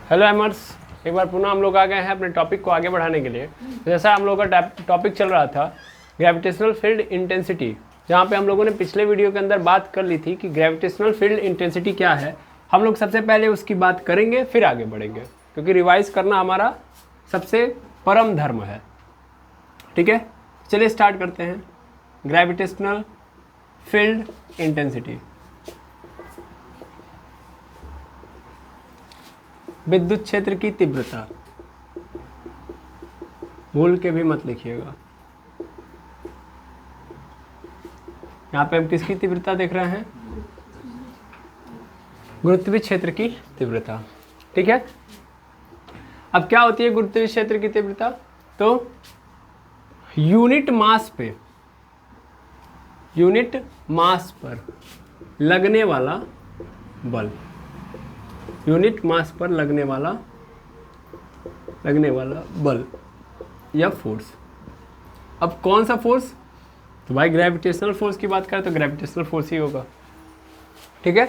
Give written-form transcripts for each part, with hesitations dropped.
Hello एमर्स, एक बार पुनः हम लोग आ गए हैं अपने टॉपिक को आगे बढ़ाने के लिए। जैसा हम लोग का टॉपिक चल रहा था ग्रेविटेशनल फील्ड इंटेंसिटी, जहाँ पे हम लोगों ने पिछले वीडियो के अंदर बात कर ली थी कि ग्रेविटेशनल फील्ड इंटेंसिटी क्या है। हम लोग सबसे पहले उसकी बात करेंगे, फिर आगे बढ़ेंगे, क्योंकि रिवाइज करना हमारा सबसे परम धर्म है। ठीक है, चलिए स्टार्ट करते हैं। ग्रेविटेशनल फील्ड इंटेंसिटी, विद्युत क्षेत्र की तीव्रता, भूल के भी मत लिखिएगा। यहाँ पे हम किसकी तीव्रता देख रहे हैं? गुरुत्वीय क्षेत्र की तीव्रता। ठीक है, अब क्या होती है गुरुत्वीय क्षेत्र की तीव्रता? तो यूनिट मास पर लगने वाला बल, यूनिट मास पर लगने वाला बल या फोर्स। अब कौन सा फोर्स? तो भाई ग्रेविटेशनल फोर्स की बात करें तो ग्रेविटेशनल फोर्स ही होगा। ठीक है,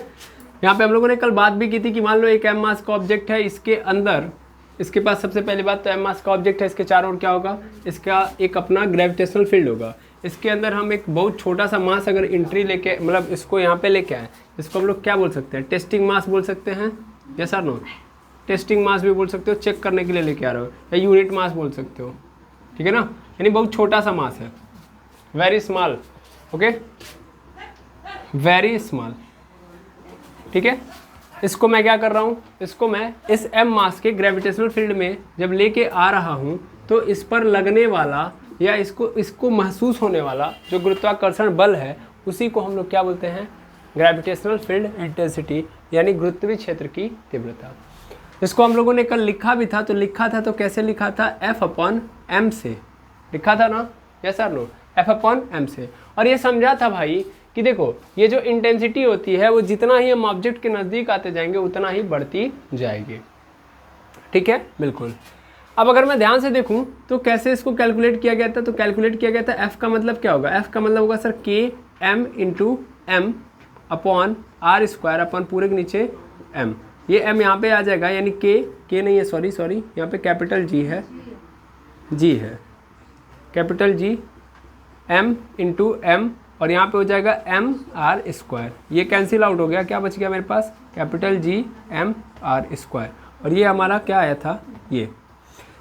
यहाँ पे हम लोगों ने कल बात भी की थी कि मान लो एक एम मास का ऑब्जेक्ट है, इसके अंदर इसके पास सबसे पहली बात तो एम मास का ऑब्जेक्ट है, इसके चारों ओर क्या होगा? इसका एक अपना ग्रेविटेशनल फील्ड होगा। इसके अंदर हम एक बहुत छोटा सा मास अगर एंट्री लेके, मतलब इसको यहाँ पे लेके आए, इसको हम लोग क्या बोल सकते हैं? टेस्टिंग मास बोल सकते हैं, यस और नो? टेस्टिंग मास भी बोल सकते हो, चेक करने के लिए लेके आ रहे हो, या यूनिट मास बोल सकते हो। ठीक है ना, यानी बहुत छोटा सा मास है, very small. Okay, very small. ठीक है, इसको मैं क्या कर रहा हूँ? इसको मैं इस एम मास के ग्रेविटेशनल फील्ड में जब लेके आ रहा हूँ तो इस पर लगने वाला या इसको महसूस होने वाला जो गुरुत्वाकर्षण बल है, उसी को हम लोग क्या बोलते हैं? ग्रेविटेशनल फील्ड इंटेंसिटी, यानी गुरुत्वीय क्षेत्र की तीव्रता। इसको हम लोगों ने कल लिखा भी था, तो लिखा था तो कैसे लिखा था? F/m से लिखा था ना, यस और नो? F/m से। और ये समझा था भाई कि देखो ये जो इंटेंसिटी होती है वो जितना ही हम ऑब्जेक्ट के नज़दीक आते जाएंगे उतना ही बढ़ती जाएगी। ठीक है, बिल्कुल। अब अगर मैं ध्यान से देखूं तो कैसे इसको कैलकुलेट किया गया था? तो कैलकुलेट किया गया था, F का मतलब क्या होगा? F का मतलब होगा sir Km × m upon r square upon पूरे के नीचे m। ये m यहाँ पे आ जाएगा, यानी K नहीं है, सॉरी यहाँ पे कैपिटल G है, G है, कैपिटल G m × m, और यहाँ पे हो जाएगा m r स्क्वायर। ये कैंसिल आउट हो गया, क्या बच गया मेरे पास? Capital G m r square. और ये हमारा क्या आया था? ये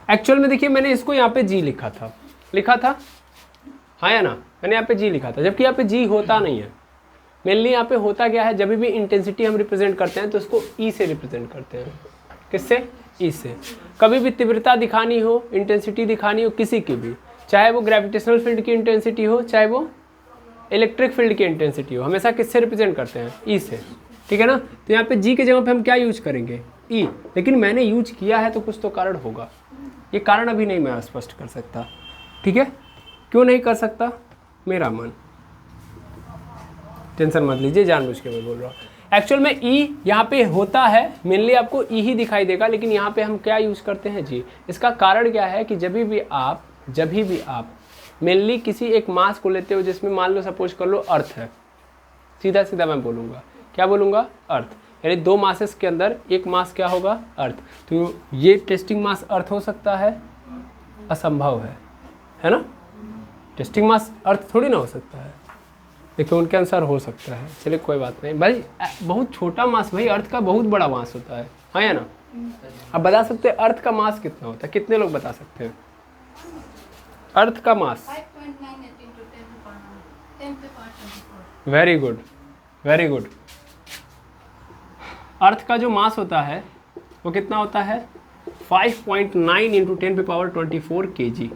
एक्चुअल में देखिए मैंने इसको यहाँ पे G लिखा था, हाँ या ना? मैंने यहाँ पे G लिखा था, जबकि यहाँ पे G होता नहीं है। मेनली यहाँ पे होता क्या है, जब भी इंटेंसिटी हम रिप्रेजेंट करते हैं तो इसको E से रिप्रेजेंट करते हैं। किससे? E से। कभी भी तीव्रता दिखानी हो, इंटेंसिटी दिखानी हो किसी की भी, चाहे वो ग्रेविटेशनल फील्ड की इंटेंसिटी हो, चाहे वो इलेक्ट्रिक फील्ड की इंटेंसिटी हो, हमेशा किससे रिप्रेजेंट करते हैं? E से। ठीक है ना, तो यहाँ पे G के जगह पे हम क्या यूज करेंगे? E। लेकिन मैंने यूज किया है तो कुछ तो कारण होगा, ये कारण अभी नहीं मैं स्पष्ट कर सकता। ठीक है, क्यों नहीं कर सकता? मेरा मन, टेंशन मत लीजिए, जानबूझ के मैं बोल रहा हूँ। एक्चुअल में E यहाँ पे होता है, मेनली आपको E ही दिखाई देगा, लेकिन यहाँ पे हम क्या यूज़ करते हैं? G। इसका कारण क्या है कि जब भी आप मेनली किसी एक मास को लेते हो, जिसमें मान लो सपोज कर लो अर्थ है, सीधा मैं बोलूँगा, क्या बोलूँगा? अर्थ। यानी दो मासेस के अंदर एक मास क्या होगा? अर्थ। तो ये टेस्टिंग मास अर्थ हो सकता है? असंभव है ना? टेस्टिंग मास अर्थ थोड़ी ना हो सकता है, लेकिन उनके अनुसार हो सकता है। चलिए कोई बात नहीं भाई, बहुत छोटा मास भाई, अर्थ का बहुत बड़ा मास होता है, हाँ या ना? अब बता सकते हैं अर्थ का मास कितना होता है? कितने लोग बता सकते हैं अर्थ का मास? 5.98 × 10⁻²⁴ वेरी गुड। अर्थ का जो मास होता है वो कितना होता है? 5.9 × 10⁻24 kg।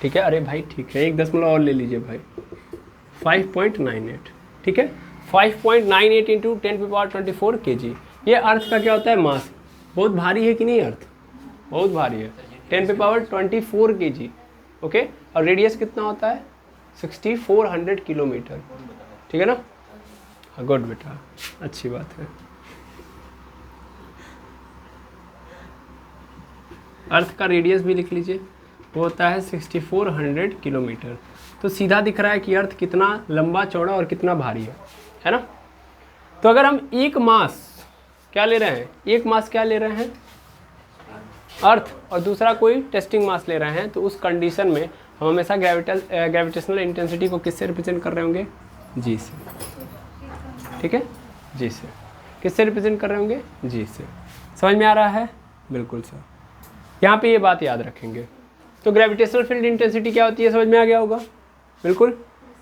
ठीक है, अरे भाई ठीक है, 1 दशमलव और ले लीजिए भाई, 5.98। ठीक है, 5.98 × 10⁻24 kg। ये अर्थ का क्या होता है? मास। बहुत भारी है कि नहीं? अर्थ बहुत भारी है, 10⁻24 kg। ओके, और रेडियस कितना होता है? 6400 किलोमीटर। ठीक है ना? हाँ गुड बेटा, अच्छी बात है। अर्थ का रेडियस भी लिख लीजिए, वो होता है 6400 किलोमीटर। तो सीधा दिख रहा है कि अर्थ कितना लंबा चौड़ा और कितना भारी है ना? तो अगर हम एक मास क्या ले रहे हैं, एक मास क्या ले रहे हैं, अर्थ, और दूसरा कोई टेस्टिंग मास ले रहे हैं, तो उस कंडीशन में हम हमेशा ग्रेविटेशनल इंटेंसिटी को किससे रिप्रेजेंट कर रहे होंगे, जी से, ठीक है, जी से। किससे रिप्रेजेंट कर रहे होंगे, जी से। समझ में आ रहा है, बिल्कुल सर। यहाँ पे ये बात याद रखेंगे। तो ग्रेविटेशनल फील्ड इंटेंसिटी क्या होती है, समझ में आ गया होगा, बिल्कुल,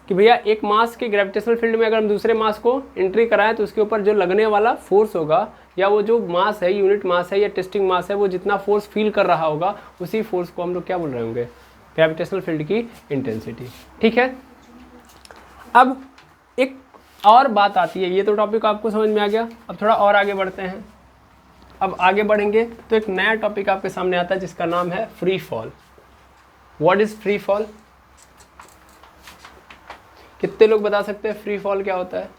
कि भैया एक मास के ग्रेविटेशनल फील्ड में अगर हम दूसरे मास को एंट्री कराएं तो उसके ऊपर जो लगने वाला फोर्स होगा, या वो जो मास है, यूनिट मास है या टेस्टिंग मास है, वो जितना फोर्स फील कर रहा होगा, उसी फोर्स को हम लोग क्या बोल रहे होंगे, ग्रेविटेशनल फील्ड की इंटेंसिटी। ठीक है, अब एक और बात आती है, ये तो टॉपिक आपको समझ में आ गया। अब थोड़ा और आगे बढ़ते हैं। अब आगे बढ़ेंगे तो एक नया टॉपिक आपके सामने आता है जिसका नाम है free fall. What is free fall? कितने लोग बता सकते हैं फ्री फॉल क्या होता है?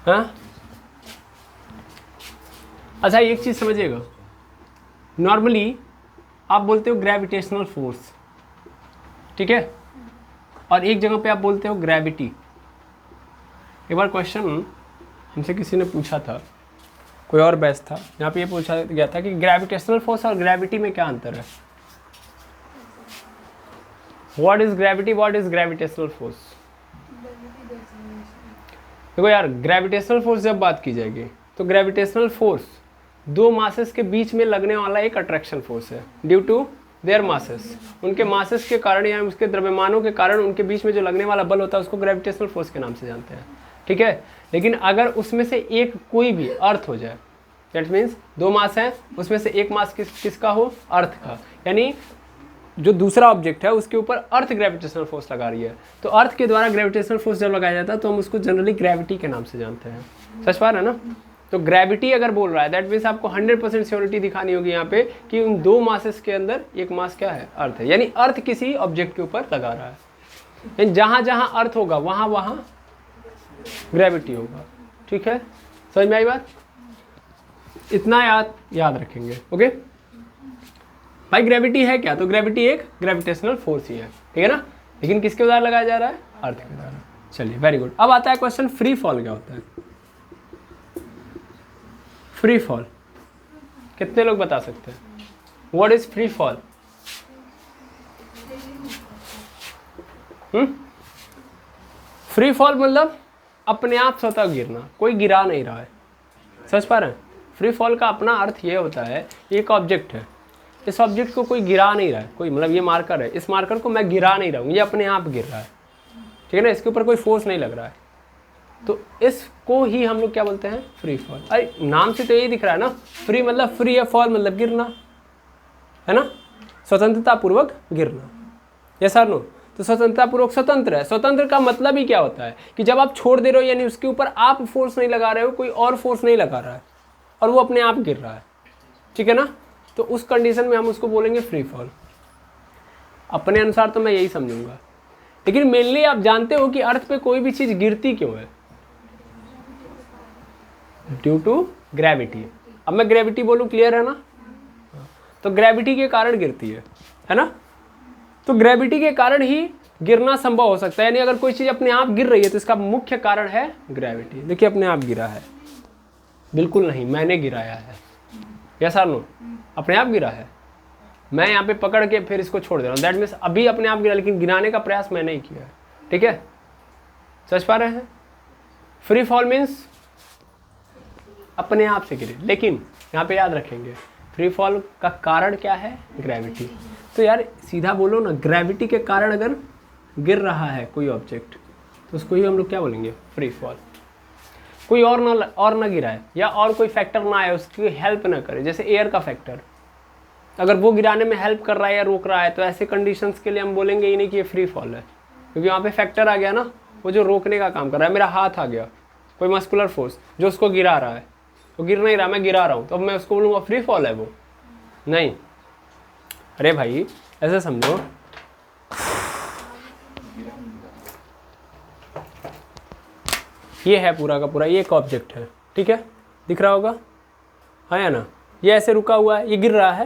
हाँ, अच्छा एक चीज समझिएगा, नॉर्मली आप बोलते हो ग्रेविटेशनल फोर्स, ठीक है, और एक जगह पे आप बोलते हो ग्रेविटी। एक बार क्वेश्चन हमसे किसी ने पूछा था, कोई और बैच था, यहाँ पे ये पूछा गया था कि ग्रेविटेशनल फोर्स और ग्रेविटी में क्या अंतर है। What is gravity, what is gravitational force? देखो यार, ग्रेविटेशनल फोर्स जब बात की जाएगी तो ग्रेविटेशनल फोर्स दो मासेस के बीच में लगने वाला एक अट्रैक्शन फोर्स है, ड्यू टू देयर मासेस। उनके मासेस के कारण या उसके द्रव्यमानों के कारण उनके बीच में जो लगने वाला बल होता है उसको ग्रेविटेशनल फोर्स के नाम से जानते हैं, ठीक है। लेकिन अगर उसमें से एक कोई भी अर्थ हो जाए, दैट मीन्स दो मास हैं, उसमें से एक मास किसका हो, अर्थ का, यानी जो दूसरा ऑब्जेक्ट है उसके ऊपर अर्थ ग्रेविटेशनल फोर्स लगा रही है, तो अर्थ के द्वारा ग्रेविटेशनल फोर्स जब लगाया जाता है तो हम उसको जनरली ग्रेविटी के नाम से जानते हैं। सच बात है ना। तो ग्रेविटी अगर बोल रहा है दैट मीन्स आपको 100% श्योरिटी दिखानी होगी यहाँ पे कि उन दो मासेस के अंदर एक मास क्या है, अर्थ है, यानी अर्थ किसी ऑब्जेक्ट के ऊपर लगा रहा है, यानी जहाँ जहाँ अर्थ होगा वहाँ वहाँ ग्रेविटी होगा, ठीक है। समझ में आई बात? इतना याद रखेंगे, ओके भाई। ग्रेविटी है क्या? तो ग्रेविटी एक ग्रेविटेशनल फोर्स ही है, ठीक है ना, लेकिन किसके द्वारा लगाया जा रहा है, अर्थ के द्वारा। चलिए वेरी गुड। अब आता है क्वेश्चन, फ्री फॉल क्या होता है? फ्री फॉल कितने लोग बता सकते हैं? What is free fall? Free fall मतलब अपने आप स्वतः गिरना, कोई गिरा नहीं रहा है। समझ पा रहे हैं? फ्री फॉल का अपना अर्थ ये होता है, एक ऑब्जेक्ट है, इस ऑब्जेक्ट को कोई गिरा नहीं रहा है, कोई मतलब ये मार्कर है, इस मार्कर को मैं गिरा नहीं रहा हूँ, ये अपने आप गिर रहा है, ठीक है ना, इसके ऊपर कोई फोर्स नहीं लग रहा है, तो इसको ही हम लोग क्या बोलते हैं, फ्री फॉल। अरे नाम से तो यही दिख रहा है ना, फ्री मतलब फ्री है, फॉल मतलब गिरना, है ना, स्वतंत्रता पूर्वक गिरना, यस और नो। तो स्वतंत्रता पूर्वक स्वतंत्र है, स्वतंत्र का मतलब ही क्या होता है कि जब आप छोड़ दे रहे हो, यानी उसके ऊपर आप फोर्स नहीं लगा रहे हो, कोई और फोर्स नहीं लगा रहा है और वो अपने आप गिर रहा है, ठीक है ना, तो उस कंडीशन में हम उसको बोलेंगे फ्री फॉल। अपने अनुसार तो मैं यही समझूंगा, लेकिन मेनली आप जानते हो कि अर्थ पे कोई भी चीज गिरती क्यों है, ड्यू टू ग्रेविटी। अब मैं ग्रेविटी बोलूं, क्लियर है ना, तो ग्रेविटी के कारण गिरती है ना, तो ग्रेविटी के कारण ही गिरना संभव हो सकता है, यानी अगर कोई चीज अपने आप गिर रही है तो इसका मुख्य कारण है ग्रेविटी। देखिए अपने आप गिरा है, बिल्कुल नहीं, मैंने गिराया है, यस और नो, अपने आप गिरा है, मैं यहाँ पे पकड़ के फिर इसको छोड़ दे रहा हूँ, दैट मीन्स अभी अपने आप गिरा, लेकिन गिराने का प्रयास मैंने ही किया है, ठीक है। समझ पा रहे हैं? फ्री फॉल मीन्स अपने आप से गिरे, लेकिन यहाँ पे याद रखेंगे फ्री फॉल का कारण क्या है, ग्रेविटी। तो यार सीधा बोलो ना, ग्रेविटी के कारण अगर गिर रहा है कोई ऑब्जेक्ट तो उसको ही हम लोग क्या बोलेंगे, फ्री फॉल। कोई और ना गिराए या और कोई फैक्टर ना आए, उसकी हेल्प ना करे, जैसे एयर का फैक्टर, अगर वो गिराने में हेल्प कर रहा है या रोक रहा है, तो ऐसे कंडीशंस के लिए हम बोलेंगे ही नहीं कि ये फ्री फॉल है, क्योंकि वहाँ पे फैक्टर आ गया ना, वो जो रोकने का काम कर रहा है। मेरा हाथ आ गया, कोई मस्कुलर फोर्स जो उसको गिरा रहा है, वो गिर नहीं रहा, मैं गिरा रहा हूँ, तो अब मैं उसको बोलूँगा फ्री फॉल है, वो नहीं। अरे भाई ऐसे समझो, ये है पूरा का पूरा, ये एक ऑब्जेक्ट है, ठीक है, दिख रहा होगा, हाँ या ना, ये ऐसे रुका हुआ है, ये गिर रहा है,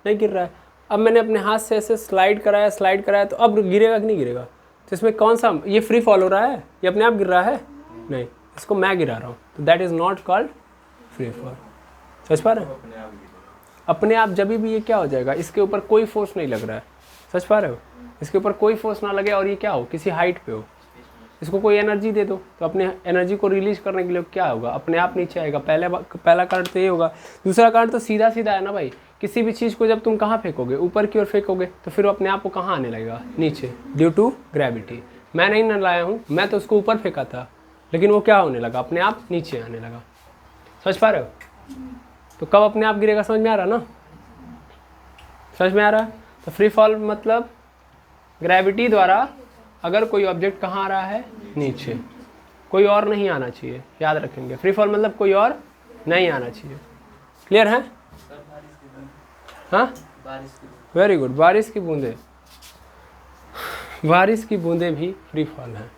नहीं गिर रहा है। अब मैंने अपने हाथ से ऐसे स्लाइड कराया तो अब गिरेगा कि नहीं गिरेगा, तो इसमें कौन सा, ये फ्री फॉल हो रहा है, ये अपने आप गिर रहा है, नहीं, इसको मैं गिरा रहा हूँ, तो that is not called free fall. समझ पा रहे हैं? अपने आप जब भी ये क्या हो जाएगा, इसके ऊपर कोई फोर्स नहीं लग रहा है। समझ पा रहे हो? इसके ऊपर कोई फोर्स ना लगे और ये क्या हो, किसी हाइट पे हो, इसको कोई एनर्जी दे दो तो अपने एनर्जी को रिलीज करने के लिए क्या होगा, अपने आप नीचे आएगा। पहला कारण तो ये होगा। दूसरा कारण तो सीधा सीधा है ना भाई, किसी भी चीज़ को जब तुम कहाँ फेंकोगे, ऊपर की ओर फेंकोगे तो फिर वो अपने आप को कहाँ आने लगेगा, नीचे, ड्यू टू ग्रेविटी। मैं नहीं न लाया हूँ, मैं तो उसको ऊपर फेंका था, लेकिन वो क्या होने लगा, अपने आप नीचे आने लगा। समझ पा रहे हो? तो कब अपने आप गिरेगा, समझ में आ रहा ना? समझ में आ रहा है? तो फ्री फॉल मतलब ग्रेविटी द्वारा अगर कोई ऑब्जेक्ट कहाँ आ रहा है, नीचे, कोई और नहीं आना चाहिए, याद रखेंगे। फ्री फॉल मतलब कोई और नहीं आना चाहिए। क्लियर है? हाँ, वेरी गुड। बारिश की बूंदे, बारिश की बूंदे भी फ्री फॉल हैं,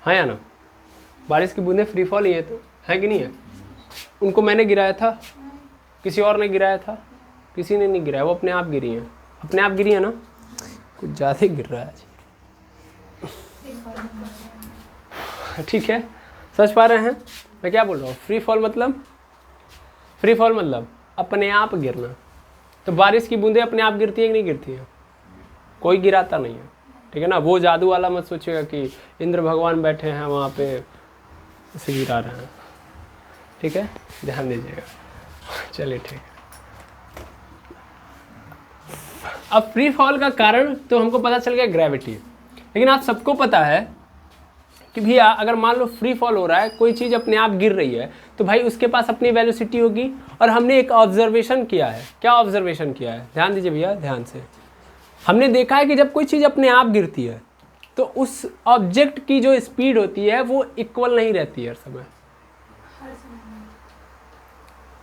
हाँ या ना? बारिश की बूंदे फ्री फॉल ही है, तो है कि नहीं है? उनको मैंने गिराया था, किसी और ने गिराया था? किसी ने नहीं गिराया, वो अपने आप गिरी हैं। अपने आप गिरी है ना? कुछ ज़्यादा ही गिर रहा है। ठीक है, समझ पा रहे हैं मैं क्या बोल रहा हूँ? फ्री फॉल मतलब, फ्री फॉल मतलब अपने आप गिरना। तो बारिश की बूंदें अपने आप गिरती है कि नहीं गिरती है? कोई गिराता नहीं है, ठीक है ना? वो जादू वाला मत सोचिएगा कि इंद्र भगवान बैठे हैं वहाँ पे उसे गिरा रहे हैं, ठीक है? ध्यान दीजिएगा। चलिए ठीक है। अब फ्री फॉल का कारण तो हमको पता चल गया ग्रेविटी, लेकिन आप सबको पता है कि भैया अगर मान लो फ्री फॉल हो रहा है, कोई चीज़ अपने आप गिर रही है, तो भाई उसके पास अपनी वेलोसिटी होगी। और हमने एक ऑब्जर्वेशन किया है। क्या ऑब्जर्वेशन किया है? ध्यान दीजिए भैया, ध्यान से। हमने देखा है कि जब कोई चीज़ अपने आप गिरती है तो उस ऑब्जेक्ट की जो स्पीड होती है वो इक्वल नहीं रहती है हर समय।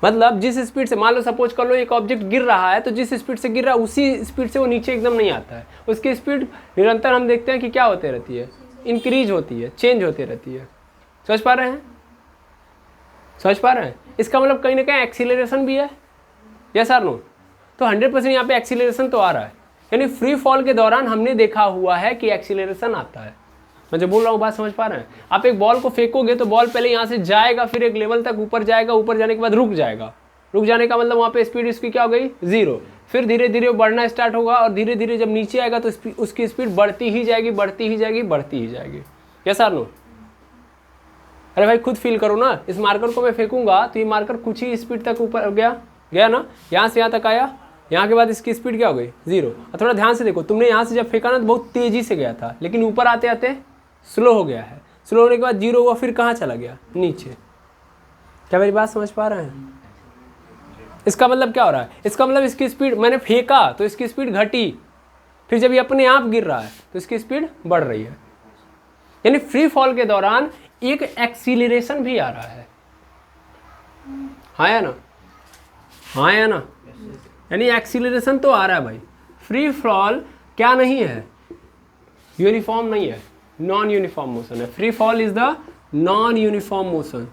मतलब जिस स्पीड से, मान लो सपोज कर लो एक ऑब्जेक्ट गिर रहा है, तो जिस स्पीड से गिर रहा है उसी स्पीड से वो नीचे एकदम नहीं आता है। उसकी स्पीड निरंतर हम देखते हैं कि क्या होते रहती है, इंक्रीज होती है, चेंज होती रहती है। समझ पा रहे हैं? समझ पा रहे हैं? इसका मतलब कहीं ना कहीं एक्सीलरेशन भी है, यस और नो? तो 100% यहाँ पे एक्सीलरेशन तो आ रहा है। यानी फ्री फॉल के दौरान हमने देखा हुआ है कि एक्सीलरेशन आता है। मैं जो बोल रहा हूँ बात समझ पा रहे हैं? आप एक बॉल को फेंकोगे तो बॉल पहले यहाँ से जाएगा, फिर एक लेवल तक ऊपर जाएगा, ऊपर जाने के बाद रुक जाएगा। रुक जाने का मतलब वहाँ पे स्पीड इसकी क्या हो गई, 0। फिर धीरे धीरे बढ़ना स्टार्ट होगा और धीरे धीरे जब नीचे आएगा तो उसकी स्पीड बढ़ती ही जाएगी, बढ़ती ही जाएगी, बढ़ती ही जाएगी। यस और नो? अरे भाई खुद फील करो ना, इस मार्कर को मैं फेंकूंगा तो ये मार्कर कुछ ही स्पीड तक ऊपर गया ना, यहाँ से यहाँ तक आया, यहाँ के बाद इसकी स्पीड क्या हो गई, 0। और थोड़ा ध्यान से देखो, तुमने यहाँ से जब फेंका ना तो बहुत तेजी से गया था, लेकिन ऊपर आते आते स्लो हो गया है। स्लो होने के बाद 0 हुआ, फिर कहाँ चला गया, नीचे। क्या मेरी बात समझ पा रहे हैं? इसका मतलब क्या हो रहा है? इसका मतलब इसकी स्पीड, मैंने फेंका तो इसकी स्पीड घटी, फिर जब ये अपने आप गिर रहा है तो इसकी स्पीड बढ़ रही है। यानी फ्री फॉल के दौरान एक एक्सीलरेशन भी आ रहा है, हाँ या ना? हाँ या ना? यानी एक्सीलरेशन तो आ रहा है भाई। फ्री फॉल क्या नहीं है, यूनिफॉर्म नहीं है, नॉन यूनिफॉर्म मोशन है। Free fall is the non uniform motion,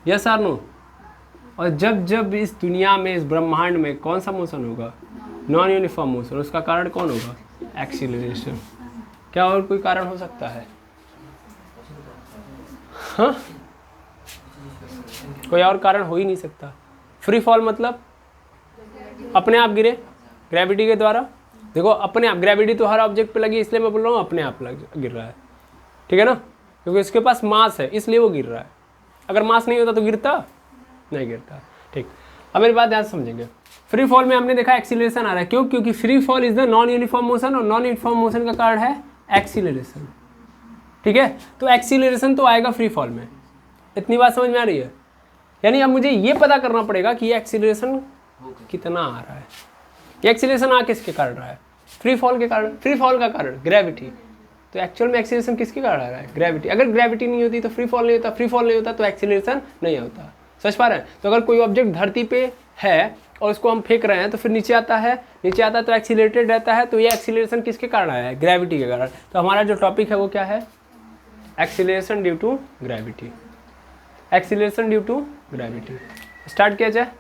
yes और नो? और जब जब इस दुनिया में, इस ब्रह्मांड में कौन सा मोशन होगा, नॉन यूनिफॉर्म मोशन, उसका कारण कौन होगा, एक्सीलरेशन। क्या और कोई कारण हो सकता है? हाँ, कोई और कारण हो ही नहीं सकता। फ्री फॉल मतलब अपने आप गिरे ग्रेविटी के द्वारा। देखो अपने आप, ग्रेविटी तो हर ऑब्जेक्ट पे लगी, इसलिए मैं बोल रहा हूँ अपने आप गिर रहा है, ठीक है ना? क्योंकि उसके पास मास है इसलिए वो गिर रहा है। अगर मास नहीं होता तो गिरता नहीं, गिरता। ठीक, अब मेरी बात ध्यान से समझेंगे। फ्री फॉल में हमने देखा एक्सीलरेशन आ रहा है, क्यों? क्योंकि free fall is the non uniform motion, और नॉन यूनिफॉर्म मोशन का कारण है एक्सीलरेशन, ठीक है? तो एक्सीलरेशन तो आएगा फ्री फॉल में। इतनी बात समझ में आ रही है? यानी अब मुझे ये पता करना पड़ेगा कि ये एक्सीलरेशन कितना आ रहा है। ये एक्सीलरेशन आ किसके कारण रहा है? फ्री फॉल के कारण। फ्री फॉल का कारण ग्रेविटी। तो एक्चुअल में एक्सीलरेशन किसके कारण आ रहा है? ग्रेविटी। अगर ग्रेविटी नहीं होती तो फ्री फॉल नहीं होता, फ्री फॉल नहीं होता तो एक्सीलरेशन नहीं होता। समझ पा रहे हैं? तो अगर कोई ऑब्जेक्ट धरती पे है और उसको हम फेंक रहे हैं तो फिर नीचे आता है, नीचे आता है तो एक्सीलरेटेड रहता है, तो ये एक्सीलरेशन किसके कारण आया है? ग्रेविटी के कारण। तो हमारा जो टॉपिक है वो क्या है? Acceleration due to gravity. Acceleration due to gravity. Start किया जाए,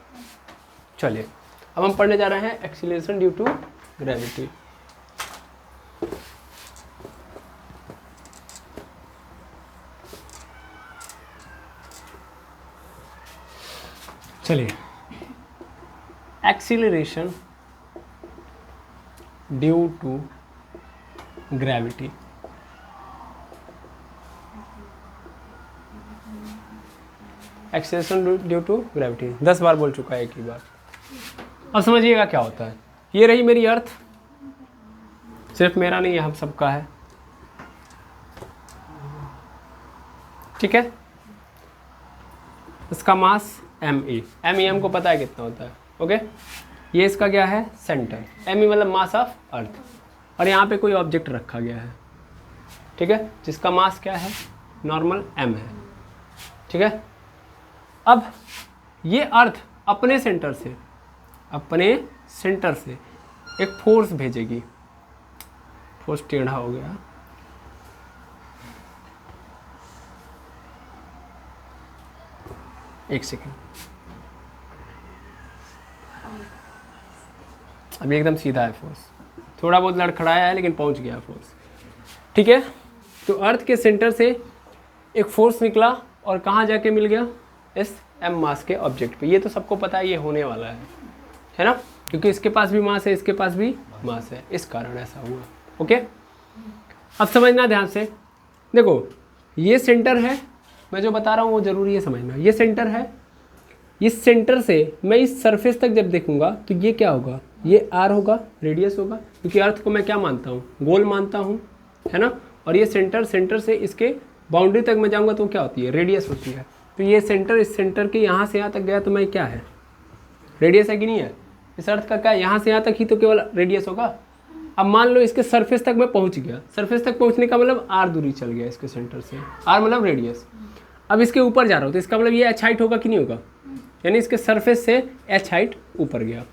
चलिए अब हम पढ़ने जा रहे हैं एक्सीलरेशन ड्यू टू ग्रेविटी। चलिए, acceleration due to gravity. Acceleration due to gravity 10 बार बोल चुका है एक ही बार। अब समझिएगा क्या होता है। ये रही मेरी अर्थ, सिर्फ मेरा नहीं है, हम सबका है, ठीक है। इसका मास me, me हमको पता है कितना होता है, ओके। ये इसका क्या है, सेंटर, me मतलब मास ऑफ अर्थ, और यहाँ पे कोई ऑब्जेक्ट रखा गया है, ठीक है, जिसका मास क्या है, नॉर्मल m है, ठीक है। अब ये अर्थ अपने सेंटर से एक फोर्स भेजेगी, फोर्स टेढ़ा हो गया, एक सेकेंड, अभी एकदम सीधा है फोर्स, थोड़ा बहुत लड़खड़ाया है लेकिन पहुंच गया फोर्स, ठीक है। तो अर्थ के सेंटर से एक फोर्स निकला और कहाँ जाके मिल गया, इस m मास के ऑब्जेक्ट पे। ये तो सबको पता है ये होने वाला है ना, क्योंकि इसके पास भी मास है, इसके पास भी मास है, इस कारण ऐसा हुआ, ओके। अब समझना ध्यान से, देखो ये सेंटर है, मैं जो बता रहा हूँ वो जरूरी है समझना, ये सेंटर है, इस सेंटर से मैं इस सरफेस तक जब देखूंगा तो ये क्या होगा, ये r होगा, रेडियस होगा, क्योंकि अर्थ को मैं क्या मानता हूँ, गोल मानता हूँ, है ना। और ये सेंटर से इसके बाउंड्री तक मैं जाऊँगा तो क्या होती है, रेडियस होती है। तो ये सेंटर, इस सेंटर के यहाँ से यहाँ तक गया तो मैं क्या है, रेडियस है कि नहीं है। इस अर्थ का क्या, यहाँ से यहाँ तक ही तो केवल रेडियस होगा। अब मान लो इसके सरफेस तक मैं पहुँच गया, सरफेस तक पहुँचने का मतलब r दूरी चल गया इसके सेंटर से, r मतलब रेडियस। अब इसके ऊपर जा रहा हूँ तो इसका मतलब ये h हाइट होगा कि नहीं होगा, यानी इसके सरफेस से h हाइट ऊपर गया,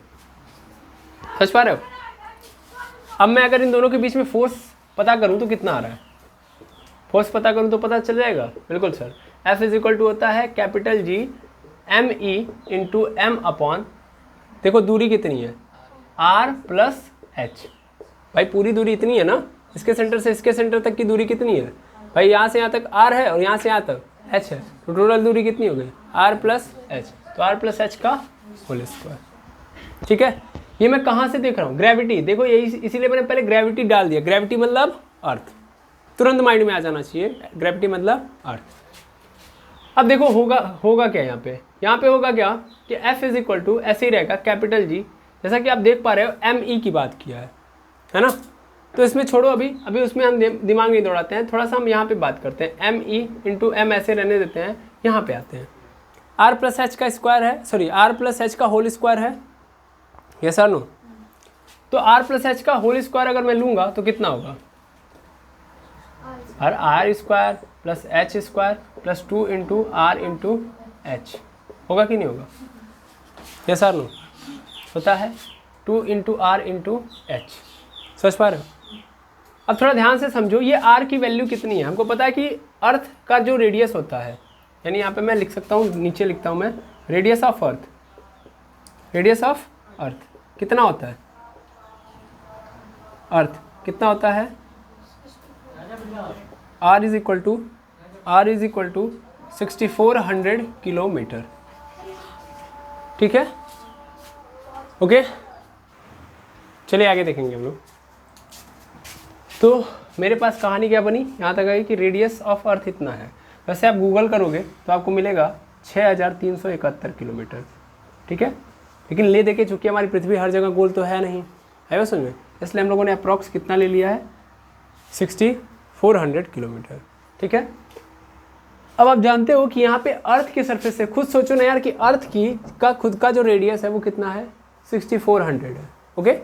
समझ पा रहे हो। अब मैं अगर इन दोनों के बीच में फोर्स पता करूँ तो कितना आ रहा है, फोर्स पता करूँ तो पता चल जाएगा, बिल्कुल sir. F is equal to होता है capital G me into m upon, देखो दूरी कितनी है, r प्लस h, भाई पूरी दूरी इतनी है ना, इसके सेंटर से इसके सेंटर तक की दूरी कितनी है भाई, यहाँ से यहाँ तक r है और यहाँ से यहाँ तक h है, तो टोटल दूरी कितनी हो गई, r प्लस h, तो r प्लस h का होल स्क्वायर, ठीक है। ये मैं कहाँ से देख रहा हूँ, ग्रेविटी, देखो यही इसीलिए मैंने पहले ग्रेविटी डाल दिया, ग्रेविटी मतलब अर्थ, तुरंत माइंड में आ जाना चाहिए, ग्रेविटी मतलब अर्थ। अब देखो होगा क्या यहाँ पे होगा क्या कि F इज इक्वल टू ऐसे ही रहेगा कैपिटल G, जैसा कि आप देख पा रहे हो ME की बात किया है ना। तो इसमें छोड़ो, अभी उसमें हम दिमाग नहीं दौड़ाते हैं, थोड़ा सा हम यहाँ पे बात करते हैं, ME इंटू M ऐसे रहने देते हैं, यहाँ पे आते हैं, R प्लस H का स्क्वायर है, सॉरी R प्लस H का होल स्क्वायर है, यस और नो। तो R प्लस H का होल स्क्वायर अगर मैं लूँगा तो कितना होगा, हर R square plus H square plus 2 into R into H, होगा कि नहीं होगा, यस और नो, होता है 2 इंटू R इंटू H, समझ पा रहे हो। अब थोड़ा ध्यान से समझो, ये R की वैल्यू कितनी है, हमको पता है कि अर्थ का जो रेडियस होता है, यानी यहाँ पे मैं लिख सकता हूँ, नीचे लिखता हूँ मैं, radius of earth, radius of earth कितना होता है, अर्थ कितना होता है, R is equal to 6400 kilometre, ठीक है, ओके। चलिए आगे देखेंगे हम लोग। तो मेरे पास कहानी क्या बनी, यहाँ तक आई कि रेडियस ऑफ अर्थ इतना है। वैसे आप गूगल करोगे तो आपको मिलेगा 6371 किलोमीटर, ठीक है। लेकिन ले देखे चूँकि हमारी पृथ्वी हर जगह गोल तो है नहीं, है वो समझ में, इसलिए हम लोगों ने अप्रॉक्स कितना ले लिया है, 6400 किलोमीटर, ठीक है। अब आप जानते हो कि यहाँ पे अर्थ के सरफेस से, खुद सोचो ना यार कि अर्थ की का खुद का जो रेडियस है वो कितना है, 6400 है, ओके।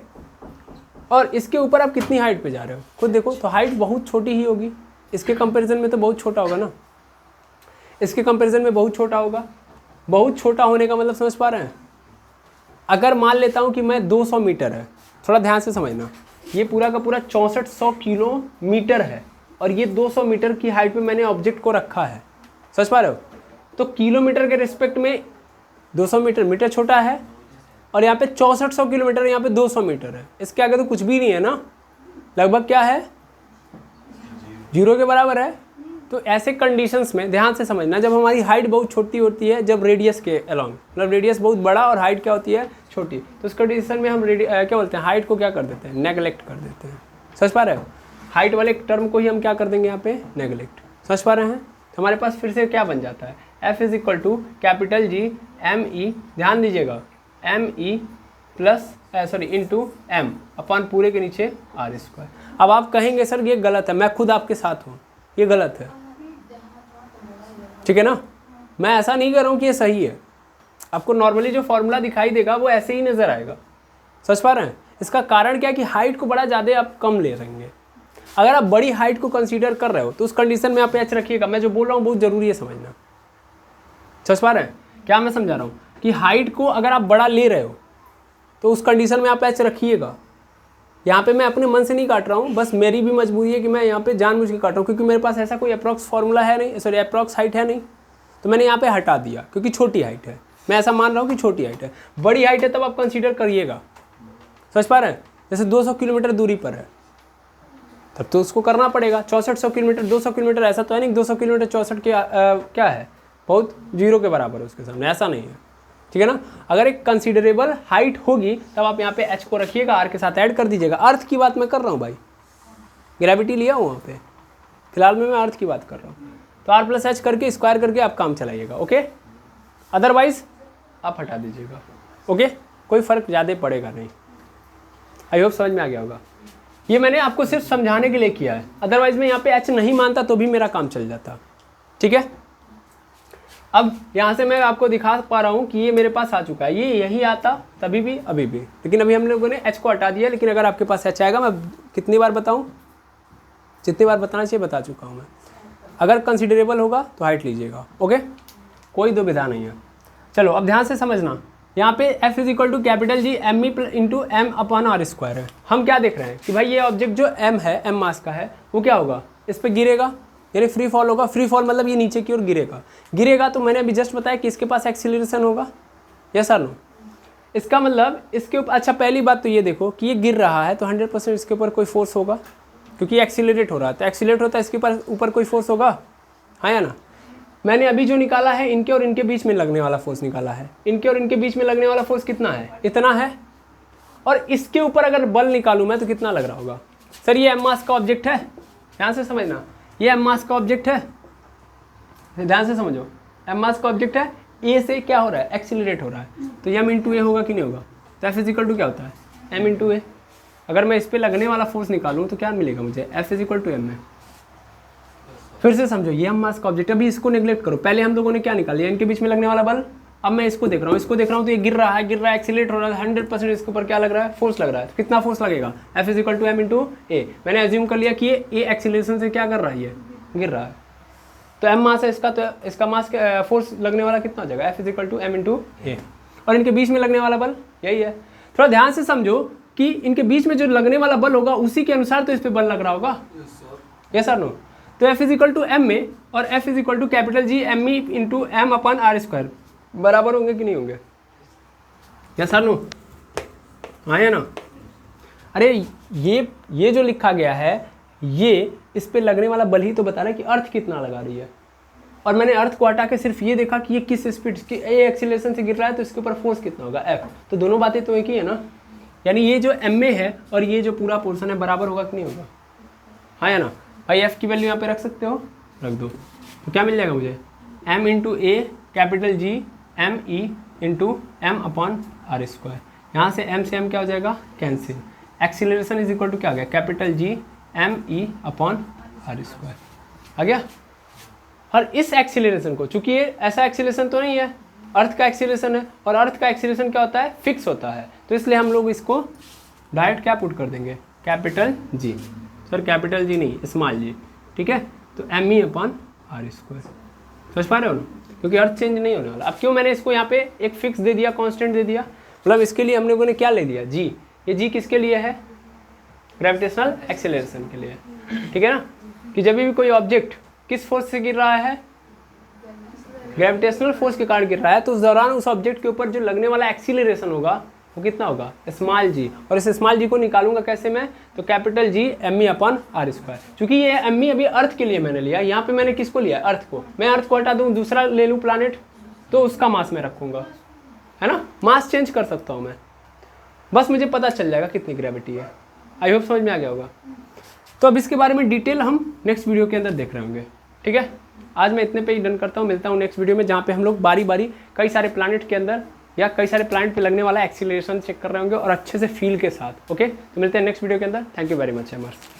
और इसके ऊपर आप कितनी हाइट पे जा रहे हो, खुद देखो, तो हाइट बहुत छोटी ही होगी, इसके कंपैरिजन में तो बहुत छोटा होगा ना, इसके कंपैरिजन में बहुत छोटा होगा। बहुत छोटा होने का मतलब समझ पा रहे हैं, अगर मान लेता हूँ कि मैं 200 मीटर है, थोड़ा ध्यान से समझना, ये पूरा का पूरा 6400 किलोमीटर है और ये 200 मीटर की हाइट पे मैंने ऑब्जेक्ट को रखा है, समझ पा रहे हो। तो किलोमीटर के रिस्पेक्ट में 200 मीटर छोटा है और यहाँ पे 6400 किलोमीटर, यहाँ पे 200 मीटर है, इसके आगे तो कुछ भी नहीं है ना, लगभग क्या है, 0 के बराबर है, तो ऐसे कंडीशंस में ध्यान से समझना, जब हमारी हाइट बहुत छोटी होती है, जब रेडियस के अलॉन्ग, मतलब रेडियस बहुत बड़ा और हाइट क्या होती है छोटी, तो उस कंडीशन में हम क्या बोलते हैं, हाइट को क्या कर देते हैं, नेगलेक्ट कर देते हैं। समझ पा रहे हो? हाइट वाले टर्म को ही हम क्या कर देंगे यहाँ पे, नेगलेक्ट। समझ पा रहे हैं? तो हमारे पास फिर से क्या बन जाता है, F is equal to capital G M E, ध्यान दीजिएगा, M E plus into M upon पूरे के नीचे आर स्क्वायर। अब आप कहेंगे सर ये गलत है, मैं खुद आपके साथ हूँ, ये गलत है, ठीक है ना? मैं ऐसा नहीं कर रहा हूँ कि ये सही है, आपको नॉर्मली जो फॉर्मूला दिखाई देगा वो ऐसे ही नज़र आएगा। समझ पा रहे हैं? इसका कारण क्या है कि हाइट को बड़ा ज़्यादा आप कम ले रहेंगे। अगर आप बड़ी हाइट को कंसीडर कर रहे हो तो उस कंडीशन में आप एच रखिएगा। मैं जो बोल रहा हूँ बहुत ज़रूरी है समझना। समझ पा रहे हैं क्या मैं समझा रहा हूँ? कि हाइट को अगर आप बड़ा ले रहे हो तो उस कंडीशन में आप एच रखिएगा। यहाँ पे मैं अपने मन से नहीं काट रहा हूँ, बस मेरी भी मजबूरी है कि मैं यहाँ पे जानबूझ के काट रहा हूँ, क्योंकि मेरे पास ऐसा कोई अप्रॉक्स फार्मूला है नहीं, सॉरी अप्रॉक्स हाइट है नहीं, तो मैंने यहाँ पे हटा दिया क्योंकि छोटी हाइट है। मैं ऐसा मान रहा हूँ कि छोटी हाइट है, बड़ी हाइट है तब आप कंसीडर करिएगा। समझ पा रहे हैं? जैसे 200 किलोमीटर दूरी पर है तब तो उसको करना पड़ेगा। 6400 किलोमीटर, 200 किलोमीटर, ऐसा तो है नहीं 200 किलोमीटर 64 के क्या है, बहुत जीरो के बराबर है उसके सामने, ऐसा नहीं है, ठीक है ना? अगर एक कंसीडरेबल हाइट होगी तब आप यहाँ पे एच को रखिएगा, आर के साथ ऐड कर दीजिएगा। अर्थ की बात मैं कर रहा हूँ भाई, ग्रेविटी लिया हूँ वहाँ पे, फिलहाल में मैं अर्थ की बात कर रहा हूँ। तो आर प्लस एच करके स्क्वायर करके आप काम चलाइएगा, ओके? अदरवाइज आप हटा दीजिएगा, ओके? कोई फ़र्क ज़्यादा पड़ेगा नहीं। आई होप समझ में आ गया होगा। ये मैंने आपको सिर्फ समझाने के लिए किया है, अदरवाइज मैं यहाँ पे एच नहीं मानता तो भी मेरा काम चल जाता, ठीक है? अब यहाँ से मैं आपको दिखा पा रहा हूँ कि ये मेरे पास आ चुका है, ये यही आता तभी भी अभी भी, लेकिन अभी हम लोगों ने एच को हटा दिया। लेकिन अगर आपके पास एच आएगा, मैं कितनी बार बताऊँ, जितनी बार बताना चाहिए बता चुका हूँ मैं। अगर कंसिडरेबल होगा तो हाइट लीजिएगा, ओके? कोई दुविधा नहीं है। चलो अब ध्यान से समझना, यहाँ पे F is equal to capital G M E into M upon are square है। हम क्या देख रहे हैं कि भाई ये ऑब्जेक्ट जो M है, M मास का है, वो क्या होगा, इस पर गिरेगा, यानी फ्री फॉल होगा। फ्री फॉल मतलब ये नीचे की ओर गिरेगा तो मैंने अभी जस्ट बताया कि इसके पास एक्सीलरेशन होगा, यस और नो? इसका मतलब इसके ऊपर, अच्छा पहली बात तो ये देखो कि ये गिर रहा है तो 100% इसके ऊपर कोई फोर्स होगा, क्योंकि एक्सीलरेट हो रहा है, तो एक्सीलरेट होता है इसके ऊपर कोई फोर्स होगा, हाँ या ना? मैंने अभी जो निकाला है इनके और इनके बीच में लगने वाला फोर्स निकाला है। इनके और इनके बीच में लगने वाला फोर्स कितना है, इतना है। और इसके ऊपर अगर बल निकालूं मैं तो कितना लग रहा होगा? सर ये एम मास का ऑब्जेक्ट है, ध्यान से समझना, ये एम मास का ऑब्जेक्ट है, ध्यान से समझो, एम मास का ऑब्जेक्ट है। ए से क्या हो रहा है, एक्सीलरेट हो रहा है, तो एम इंटू ए होगा कि नहीं होगा? तो एफ इजिकल टू क्या होता है, एम इंटू ए। अगर मैं इस पर लगने वाला फोर्स निकालूं तो क्या मिलेगा मुझे, एफ इजिकल टू एम में। फिर से समझो, ये हम मास का ऑब्जेक्ट, अभी इसको नेग्लेक्ट करो। पहले हम लोगों ने क्या निकाल लिया, इनके बीच में लगने वाला बल। अब मैं इसको देख रहा हूँ, तो ये गिर रहा है, एक्सीलरेट हो रहा है, 100% इसके ऊपर क्या लग रहा है, फोर्स लग रहा है। तो कितना फोर्स लगेगा, F is equal to m into a. मैंने एज्यूम कर लिया कि ये एक्सीलरेशन से क्या कर रहा है, ये गिर रहा है, तो एम मास है इसका, तो इसका मास फोर्स लगने वाला कितना हो जाएगा, F is equal to m into a. और इनके बीच में लगने वाला बल यही है। थोड़ा ध्यान से समझो कि इनके बीच में जो लगने वाला बल होगा उसी के अनुसार तो इस पर बल लग रहा होगा, यस और नो? तो F is equal to M में और F is equal to capital G M E into M upon are square बराबर होंगे कि नहीं होंगे, यस और नो? हाँ या ना? अरे ये जो लिखा गया है, ये इस पे लगने वाला बल ही तो बता रहा है कि अर्थ कितना लगा रही है। और मैंने अर्थ को हटा के सिर्फ ये देखा कि ये किस स्पीड की एक्सीलरेशन से गिर रहा है, तो इसके ऊपर फोर्स कितना होगा, F। तो दोनों बातें तो एक ही है ना, यानी ये जो एम में है और ये जो पूरा पोर्शन है बराबर होगा कि नहीं होगा, हाँ या ना? भाई F की वैल्यू यहाँ पे रख सकते हो, रख दो, तो क्या मिल जाएगा मुझे, m into a capital G M E into M upon are square. यहाँ से m से m क्या हो जाएगा, cancel. Acceleration is equal to क्या आ गया, capital G M E upon are square आ गया। और इस एक्सीलरेशन को, चूंकि ये ऐसा एक्सीलरेशन तो नहीं है, अर्थ का एक्सीलरेशन है, और अर्थ का एक्सीलरेशन क्या होता है, फिक्स होता है, तो इसलिए हम लोग इसको डायरेक्ट क्या पुट कर देंगे, capital G। Sir capital G नहीं, स्मॉल g, ठीक है? तो M E upon are square. समझ पा रहे हो ना? क्योंकि अर्थ चेंज नहीं होने वाला। अब क्यों मैंने इसको यहाँ पे एक फिक्स दे दिया, कांस्टेंट दे दिया, मतलब इसके लिए हम लोगों ने क्या ले दिया, g। ये g किसके लिए है, ग्रेविटेशनल एक्सेलरेशन के लिए, ठीक है ना? कि जब भी कोई ऑब्जेक्ट किस फोर्स से गिर रहा है, ग्रेविटेशनल फोर्स के कारण गिर रहा है, तो उस दौरान उस ऑब्जेक्ट के ऊपर जो लगने वाला एक्सीलरेशन होगा वो कितना होगा स्मॉल जी, और इस स्मॉल जी को निकालूंगा कैसे मैं, तो कैपिटल जी m/r²। चूंकि ये m अभी अर्थ के लिए मैंने लिया, यहाँ पे मैंने किसको लिया अर्थ को, मैं अर्थ को हटा दूँ दूसरा ले लूँ प्लानेट, तो उसका मास मैं रखूँगा, है ना, मास चेंज कर सकता हूँ मैं, बस मुझे पता चल जाएगा कितनी ग्रेविटी है। आई होप समझ में आ गया होगा। तो अब इसके बारे में डिटेल हम नेक्स्ट वीडियो के अंदर देख रहे होंगे, ठीक है। आज मैं इतने पे ही डन करता हूँ, मिलता हूँ नेक्स्ट वीडियो में, जहाँ पे हम लोग बारी बारी कई सारे प्लानेट के अंदर या कई सारे प्लानेट पे लगने वाला एक्सीलरेशन चेक कर रहे होंगे और अच्छे से फील के साथ। ओके, तो मिलते हैं नेक्स्ट वीडियो के अंदर। Thank you very much एमर्स।